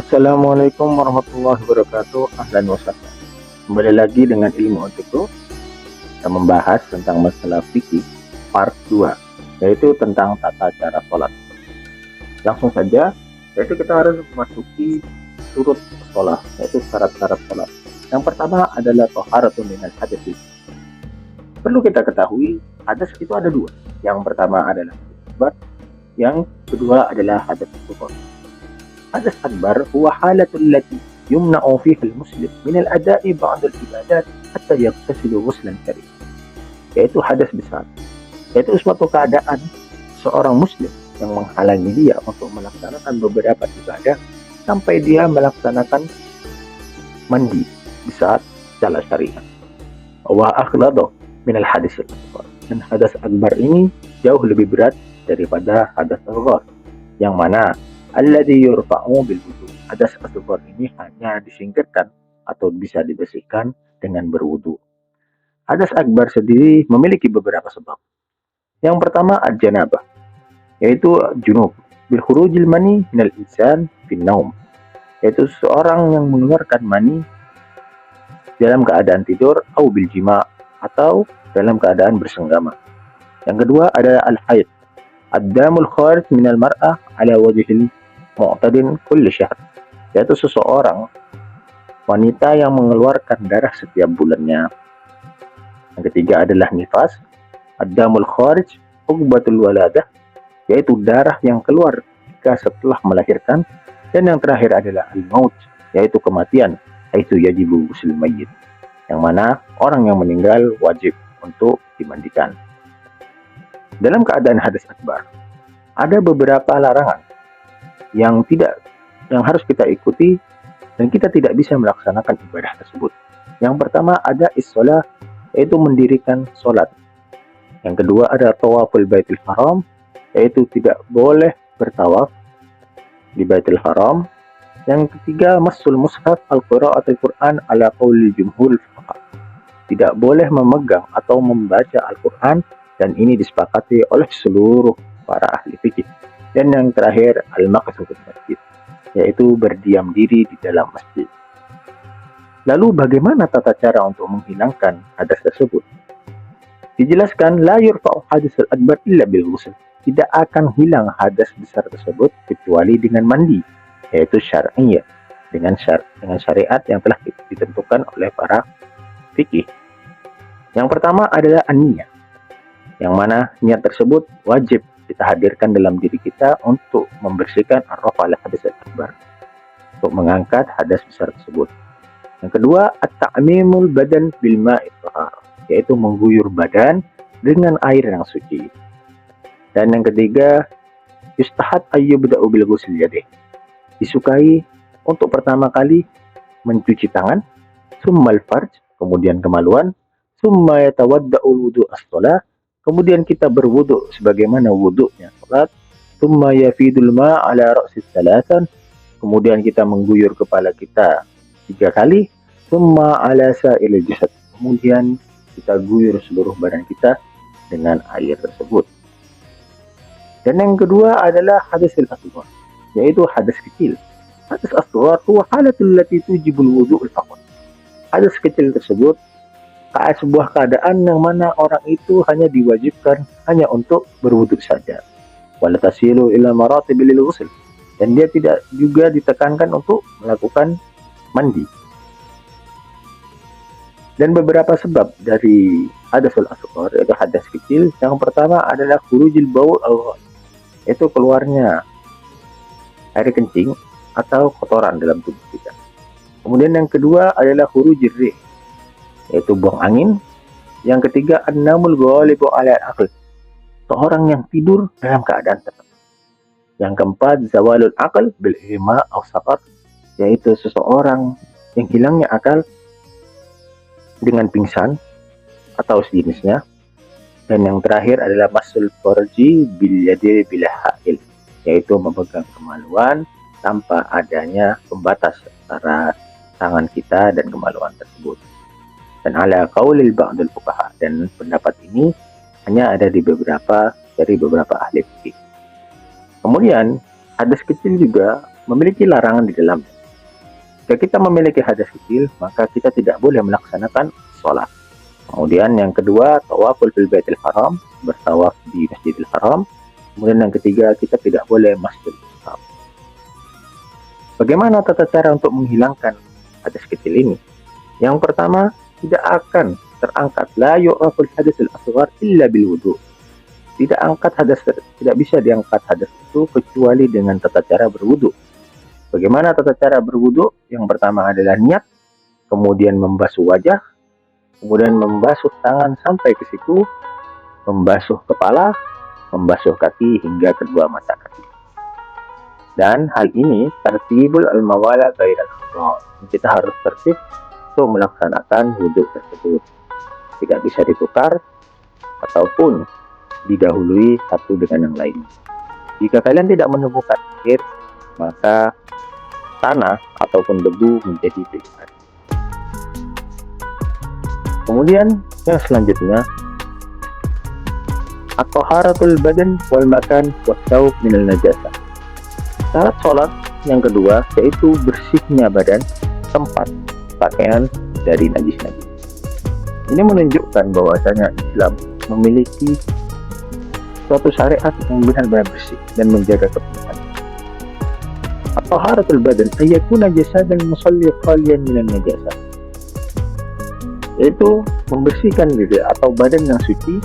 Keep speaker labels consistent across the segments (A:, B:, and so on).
A: Assalamualaikum warahmatullahi wabarakatuh. Ahlan wa sahlan. Kembali lagi dengan ilmu untukku. Kita membahas tentang masalah fikih part 2, yaitu tentang tata cara sholat. Langsung saja, yaitu kita harus memasuki surut sholat, yaitu syarat-syarat sholat. Yang pertama adalah thaharatun minal hadatsy. Perlu kita ketahui, hadas itu ada dua. Yang pertama adalah hadas akbar, yang kedua adalah hadas asghar. حدث أكبر هو حالة التي يمنع فيها المسلم من الأداء بعض العبادات حتى يغتسل غسلا كريما, yaitu hadas besar, yaitu suatu keadaan seorang muslim yang menghalangi dia untuk melaksanakan beberapa ibadah sampai dia melaksanakan mandi di saat secara syariat. Wa akhladu min al-hadis al-akbar, dan hadas akbar ini jauh lebih berat daripada hadas asghar, yang mana alladzi yurfa'u bil wudu. Hadas asghar ini hanya disingkirkan atau bisa dibersihkan dengan berwudu. Hadas akbar sendiri memiliki beberapa sebab. Yang pertama al-janabah, yaitu junub bil khurujil mani minal insan fin naum, yaitu seorang yang mengeluarkan mani dalam keadaan tidur, atau bil jima, atau dalam keadaan bersenggama. Yang kedua adalah al-haid, ad-damul kharij minal mar'ah ala wajhil mu'tadin kulli syahr, yaitu seseorang wanita yang mengeluarkan darah setiap bulannya. Yang ketiga adalah nifas, ad-damul kharij uqbatul waladah, yaitu darah yang keluar jika setelah melahirkan. Dan yang terakhir adalah al-maut, yaitu kematian, yaitu yajibu ghusl mayyit, yang mana orang yang meninggal wajib untuk dimandikan. Dalam keadaan hadas akbar, ada beberapa larangan yang harus kita ikuti dan kita tidak bisa melaksanakan ibadah tersebut. Yang pertama ada is-shalah, yaitu mendirikan sholat. Yang kedua ada tawaful baitul haram, yaitu tidak boleh bertawaf di baitul haram. Yang ketiga massul mushaf al-qira'atul Quran ala qauli jumhur fuqaha, tidak boleh memegang atau membaca Al-Quran, dan ini disepakati oleh seluruh para ahli fikih. Dan yang terakhir al-maqsu fil masjid, yaitu berdiam diri di dalam masjid. Lalu bagaimana tata cara untuk menghilangkan hadas tersebut? Dijelaskan la yurfa'u hadas al-akbar illa bil ghusl, tidak akan hilang hadas besar tersebut kecuali dengan mandi, yaitu syar'iyyah, dengan syariat yang telah ditentukan oleh para fikih. Yang pertama adalah an-niyah, yang mana niat tersebut wajib kita hadirkan dalam diri kita untuk membersihkan ar-rafa' al-hadas akbar, untuk mengangkat hadas besar tersebut. Yang kedua, at-ta'mimul badan bil ma'i thahar, yaitu mengguyur badan dengan air yang suci. Dan yang ketiga, yustahab ayyubda'u bil ghusl yadih, disukai untuk pertama kali mencuci tangan, summal farj, kemudian kemaluan, summa yatawadda'u wudu as-shalah, kemudian kita berwudu sebagaimana wudunya salat, summa yafidul ma' ala ra'sis salasan, kemudian kita mengguyur kepala kita 3 kali, summa ala sa'il jasad, kemudian kita guyur seluruh badan kita dengan air tersebut. Dan yang kedua adalah hadasul asghar, yaitu hadas kecil. Hadas asghar huwa halatul lati tujibul wudu'ul faqat. Hadas kecil tersebut sebuah keadaan yang mana orang itu hanya diwajibkan hanya untuk berwudu saja. Wala tasilu ila maratibil ghusl, dan dia tidak juga ditekankan untuk melakukan mandi. Dan beberapa sebab dari hadasul asghar, yaitu hadas kecil. Yang pertama adalah khurujul baul al-ghaib, yaitu keluarnya air kencing atau kotoran dalam tubuh kita. Kemudian yang kedua adalah khurujur rih, yaitu buang angin. Yang ketiga an-namul ghalibu 'ala al-aql, seorang yang tidur dalam keadaan tenang. Yang keempat zawalul aql bil ihma aw saqat, yaitu seseorang yang hilangnya akal dengan pingsan atau sejenisnya. Dan yang terakhir adalah masul farji bil yadi bila ha'il, yaitu memegang kemaluan tanpa adanya pembatas antara tangan kita dan kemaluan tersebut. Dan ala qaulil ba'dul fuqaha, dan pendapat ini hanya ada dari beberapa ahli fikih. Kemudian hadas kecil juga memiliki larangan di dalamnya. Jika kita memiliki hadas kecil, maka kita tidak boleh melaksanakan sholat. Kemudian yang kedua, tawaful fil baitil haram, bertawaf di Masjidil Haram. Kemudian yang ketiga, kita tidak boleh Masjidil Haram. Bagaimana tata cara untuk menghilangkan hadas kecil ini? Yang pertama, tidak akan terangkat la yu'raful hadasul asghar illa bil wudu. Tidak bisa diangkat hadas itu kecuali dengan tata cara berwudu. Bagaimana tata cara berwudu? Yang pertama adalah niat, kemudian membasuh wajah, kemudian membasuh tangan sampai ke siku, membasuh kepala, membasuh kaki hingga kedua mata kaki. Dan hal ini tartibul al-mawala bainan khata. Kita harus tertib untuk melaksanakan wudu tersebut. Tidak bisa ditukar ataupun didahului satu dengan yang lain. Jika kalian tidak menemukan air, maka tanah ataupun debu menjadi pilihan. Kemudian yang selanjutnya, at-taharatul badan wal makan was-saub minal najasah. Syarat sholat yang kedua yaitu bersihnya badan, tempat, pakaian dari najis-najis. Ini menunjukkan bahwasanya Islam memiliki suatu syariat yang benar-benar bersih dan menjaga kebersihan. At-taharatul badan ayyakuna jasadan musalli khaliyan minan najasah, yaitu membersihkan diri atau badan yang suci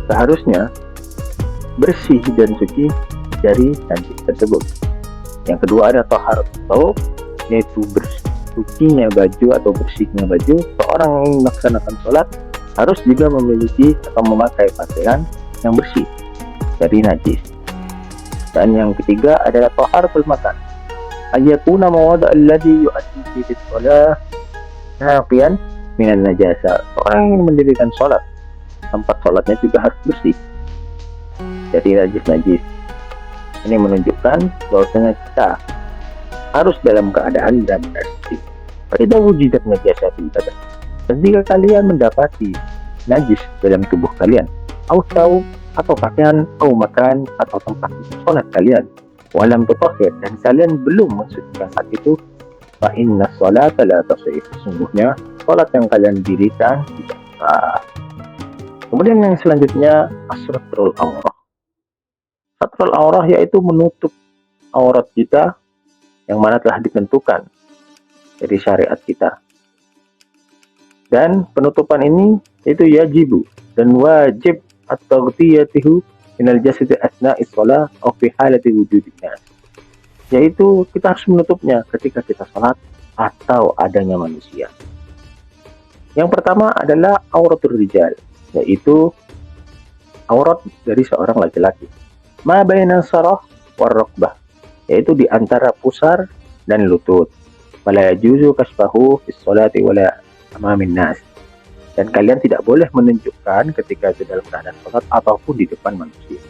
A: seharusnya bersih dan suci dari najis tersebut. Yang kedua ada taharatul thawb, yaitu sucinya baju atau bersihnya baju. Seorang yang melaksanakan sholat harus juga memiliki atau memakai pakaian yang bersih dari najis. Dan yang ketiga adalah taharatul makan, ayyakuna mawada' alladhi yu'addi fihi shalah naqiyan minan najasa. Orang yang mendirikan sholat, tempat sholatnya juga harus bersih dari najis-najis. Ini menunjukkan bahwasanya kita harus dalam keadaan benar-benar bersih. Faidah wujidat najasa fil badan. Dan jika kalian mendapati najis dalam tubuh kalian, atau pakaian, atau makan, atau tempat sholat kalian, walam tutahhir, dan kalian belum mensucikan saat itu, fa inna sholata la tasih. Sesungguhnya sholat yang kalian dirikan tidak sah. Kemudian yang selanjutnya satrul aurah. Satrul aurah yaitu menutup aurat kita yang mana telah ditentukan dari syariat kita. Dan penutupan ini itu yajibu dan wajib at-taghtiyatuhu minal jasadi asna'i shalah aw fi halati wujudnya. Yaitu kita harus menutupnya ketika kita salat atau adanya manusia. Yang pertama adalah auratul rijal, yaitu aurat dari seorang laki-laki. Ma baina sarah war rukbah, yaitu di antara pusar dan lutut. Wala yajuzu kasfahu fis sholati wala amamin nas. Dan kalian tidak boleh menunjukkan ketika itu dalam keadaan sholat ataupun di depan manusia.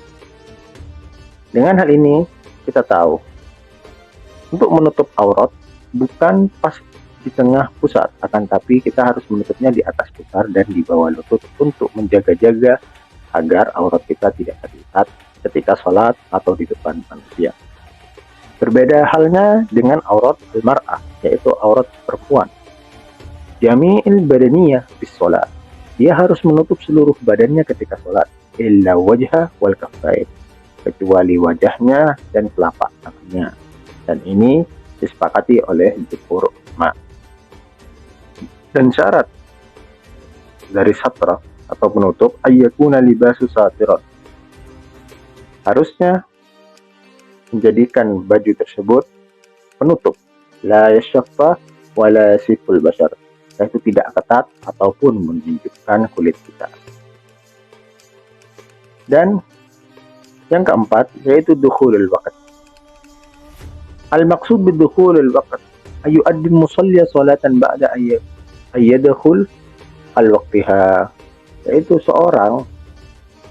A: Dengan hal ini kita tahu untuk menutup aurat bukan pas di tengah pusar, akan tapi kita harus menutupnya di atas pusar dan di bawah lutut untuk menjaga-jaga agar aurat kita tidak terlihat ketika sholat atau di depan manusia. Berbeda halnya dengan aurat al-mar'ah, yaitu aurat perempuan. Jami'il badaniyah bis sholat, dia harus menutup seluruh badannya ketika sholat, illa wajha wal kaffain, kecuali wajahnya dan telapak tangannya. Dan ini disepakati oleh jumhur ulama. Dan syarat dari satra atau penutup ayyakuna libasu satirat, harusnya menjadikan baju tersebut penutup, la yashaffa wala siful basar, yaitu tidak ketat ataupun menunjukkan kulit kita. Dan yang keempat yaitu dukhulul waqt. Al-maqsud bidukhulul waqt ay yu'addi musalli salatan ba'da ayyadkhul al-waqtiha, yaitu seorang,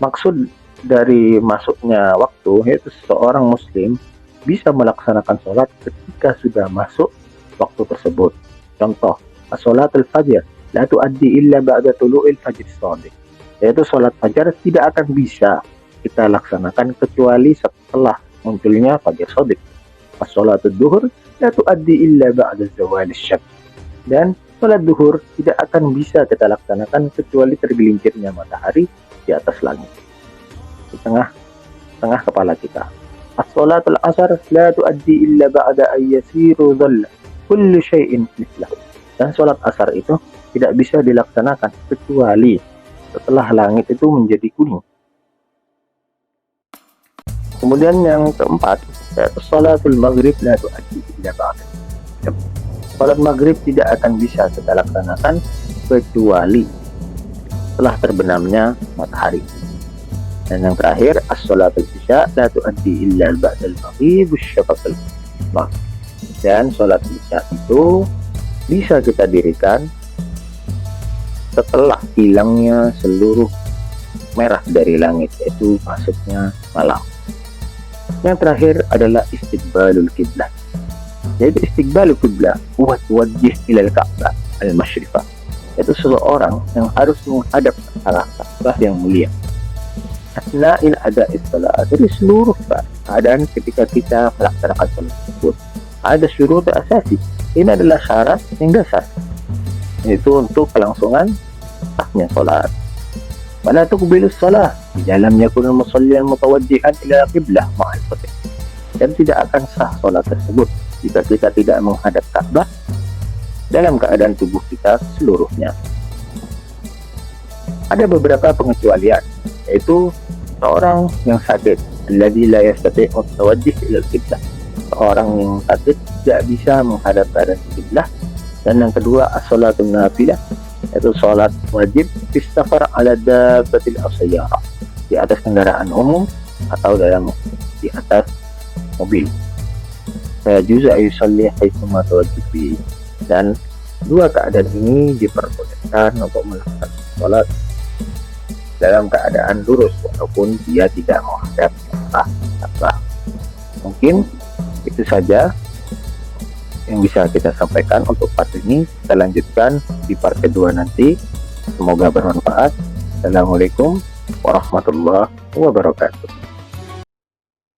A: maksud dari masuknya waktu yaitu seorang muslim bisa melaksanakan sholat ketika sudah masuk waktu tersebut. Contoh, as-sholatul fajr la tuaddi illa ba'da tulu'il fajr shadiq, yaitu sholat fajar tidak akan bisa kita laksanakan kecuali setelah munculnya fajar shadiq. As-salatul duhur la tuaddi illa ba'da zawal syams. Dan salat duhur tidak akan bisa kita laksanakan kecuali tergelincirnya matahari di atas langit, di tengah kepala kita. As-salatul asar la tuaddi illa ba'da an yasiru dhalla kullu syai'in mithlahu. Dan salat asar itu tidak bisa dilaksanakan kecuali setelah langit itu menjadi kuning. Kemudian yang keempat, salatul maghrib la tuaddi illa ba'da. Salat maghrib tidak akan bisa kita laksanakan kecuali setelah terbenamnya matahari. Dan yang terakhir, as-salatul isya la tuaddi illa ba'dal maghrib wasyafaqil asfar. Dan salat isya itu bisa kita dirikan setelah hilangnya seluruh merah dari langit, yaitu masuknya malam. Yang terakhir adalah istiqbalul kiblah, yaitu istiqbalul kiblah huwa tuwajjih ilal Ka'bah al-masyrifah, yaitu seseorang yang harus menghadap ke arah Ka'bah yang mulia. Asna'il ada'is salat, dari seluruh keadaan ketika kita melaksanakan salat tersebut. Ada syurut asasi, ini adalah syarat yang dasar, yaitu untuk kelangsungan sahnya salat. Wala tuqbilus salah di dalam yakun musallian mutawajjihan ila qiblah ma'al fatih. Dan tidak akan sah salat tersebut jika kita tidak menghadap Ka'bah dalam keadaan tubuh kita seluruhnya. Ada beberapa pengecualian, yaitu seorang yang sakit, alladzi la yastati'u at-tawajjuh ila qiblah, seorang yang sakit tidak bisa menghadap keadaan qiblah. Dan yang kedua, as-salatun nafilah, yaitu salat wajib istafar ala dabbatil asyara, di atas kendaraan umum atau di atas mobil. Saya juga yusalli haitsu ma tawajjibi. Dan dua keadaan ini diperbolehkan untuk melakukan salat dalam keadaan lurus walaupun dia tidak menghadap Ka'bah. Mungkin itu saja yang bisa kita sampaikan untuk part ini. Kita lanjutkan di part kedua nanti. Semoga bermanfaat. Assalamualaikum warahmatullahi wabarakatuh.